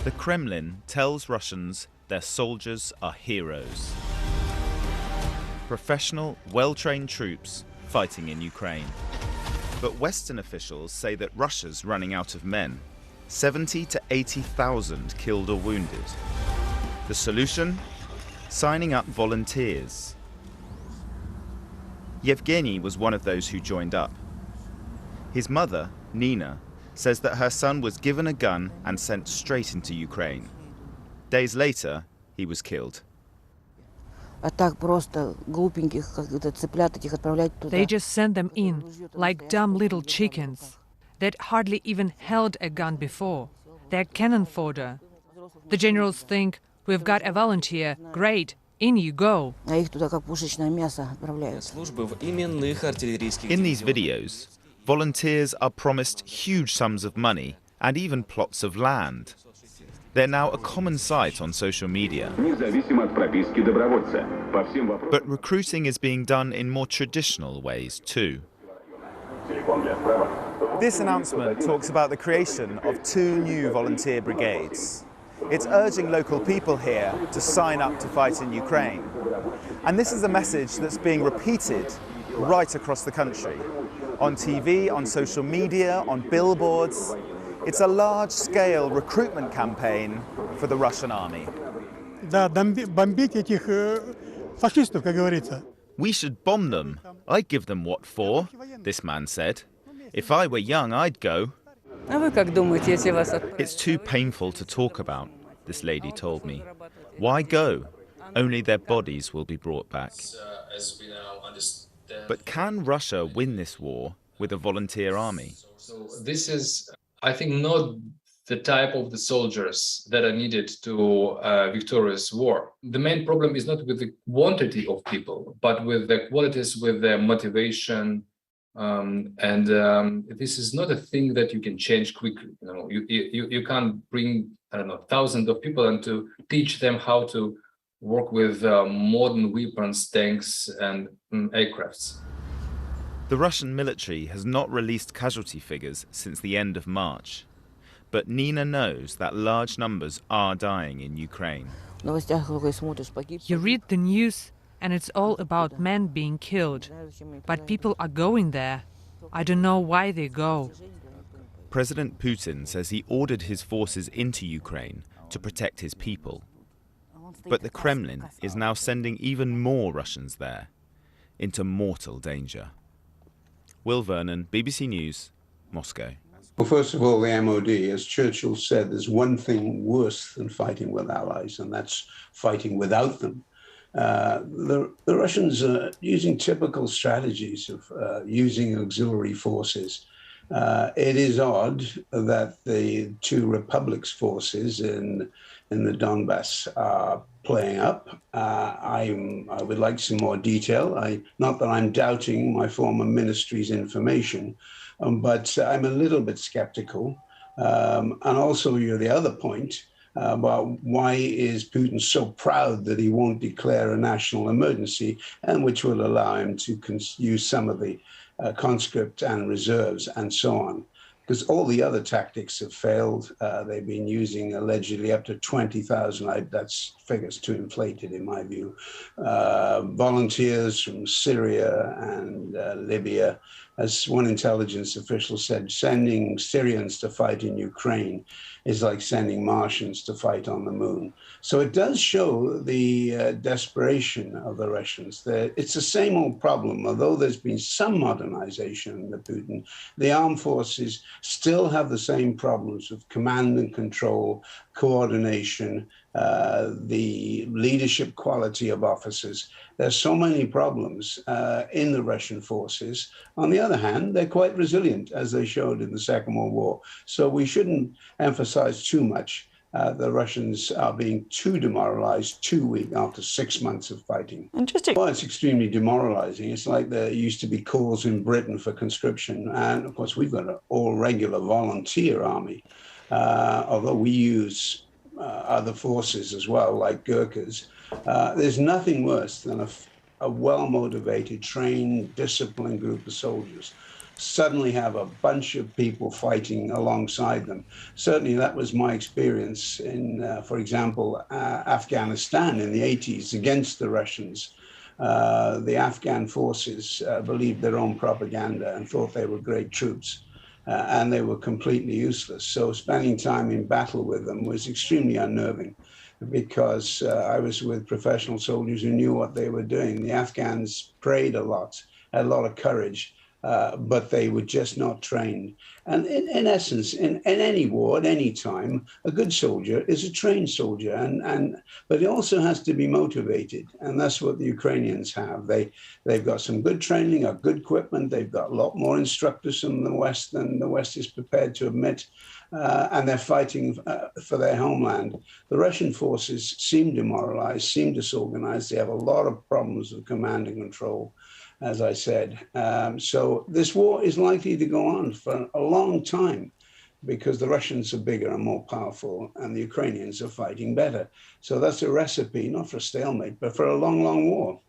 The Kremlin tells Russians their soldiers are heroes. Professional, well-trained troops fighting in Ukraine. But Western officials say that Russia's running out of men. 70 to 80,000 killed or wounded. The solution? Signing up volunteers. Yevgeny was one of those who joined up. His mother, Nina, says that her son was given a gun and sent straight into Ukraine. Days later, he was killed. They just send them in, like dumb little chickens. They'd hardly even held a gun before. They're cannon fodder. The generals think, we've got a volunteer, great, in you go. In these videos, volunteers are promised huge sums of money and even plots of land. They're now a common sight on social media. But recruiting is being done in more traditional ways too. This announcement talks about the creation of 2 new volunteer brigades. It's urging local people here to sign up to fight in Ukraine. And this is a message that's being repeated right across the country. On TV, on social media, on billboards. It's a large-scale recruitment campaign for the Russian army. We should bomb them. I'd give them what for, this man said. If I were young, I'd go. It's too painful to talk about, this lady told me. Why go? Only their bodies will be brought back. But can Russia win this war with a volunteer army? So this is, I think, not the type of the soldiers that are needed to a victorious war. The main problem is not with the quantity of people, but with the qualities, with their motivation. This is not a thing that you can change quickly. You can't bring, I don't know, thousands of people and to teach them how to work with modern weapons, tanks, and aircrafts. The Russian military has not released casualty figures since the end of March. But Nina knows that large numbers are dying in Ukraine. You read the news and it's all about men being killed. But people are going there. I don't know why they go. President Putin says he ordered his forces into Ukraine to protect his people. But the Kremlin is now sending even more Russians there, into mortal danger. Will Vernon, BBC News, Moscow. Well, first of all, the MOD, as Churchill said, there's one thing worse than fighting with allies, and that's fighting without them. The Russians are using typical strategies of using auxiliary forces. It is odd that the 2 republics forces in the Donbass are playing up. I would like some more detail. Not that I'm doubting my former ministry's information, but I'm a little bit skeptical. And also, the other point about why is Putin so proud that he won't declare a national emergency, and which will allow him to use some of the conscript and reserves and so on. Because all the other tactics have failed. They've been using allegedly up to 20,000, that's figures too inflated in my view, volunteers from Syria and Libya. As one intelligence official said, sending Syrians to fight in Ukraine is like sending Martians to fight on the moon. So it does show the desperation of the Russians. It's the same old problem. Although there's been some modernization under Putin, the armed forces still have the same problems of command and control, coordination, the leadership quality of officers. There's so many problems in the Russian forces. On the other hand, they're quite resilient, as they showed in the Second World War. So we shouldn't emphasize too much the Russians are being too demoralized, too weak after 6 months of fighting. Interesting. Well, it's extremely demoralizing. It's like there used to be calls in Britain for conscription. And of course, we've got an all-regular volunteer army, although we use other forces as well, like Gurkhas. There's nothing worse than a well-motivated, trained, disciplined group of soldiers suddenly have a bunch of people fighting alongside them. Certainly that was my experience in, for example, Afghanistan in the 80s against the Russians. The Afghan forces believed their own propaganda and thought they were great troops. And they were completely useless. So spending time in battle with them was extremely unnerving, because I was with professional soldiers who knew what they were doing. The Afghans prayed a lot, had a lot of courage, but they were just not trained. And in essence, in any war at any time, a good soldier is a trained soldier, but he also has to be motivated, and that's what the Ukrainians have. They've got some good training, got good equipment, they've got a lot more instructors from the West than the West is prepared to admit, and they're fighting for their homeland. The Russian forces seem demoralized, seem disorganized. They have a lot of problems with command and control, as I said. So this war is likely to go on for a long time, because the Russians are bigger and more powerful, and the Ukrainians are fighting better. So that's a recipe, not for stalemate, but for a long, long war.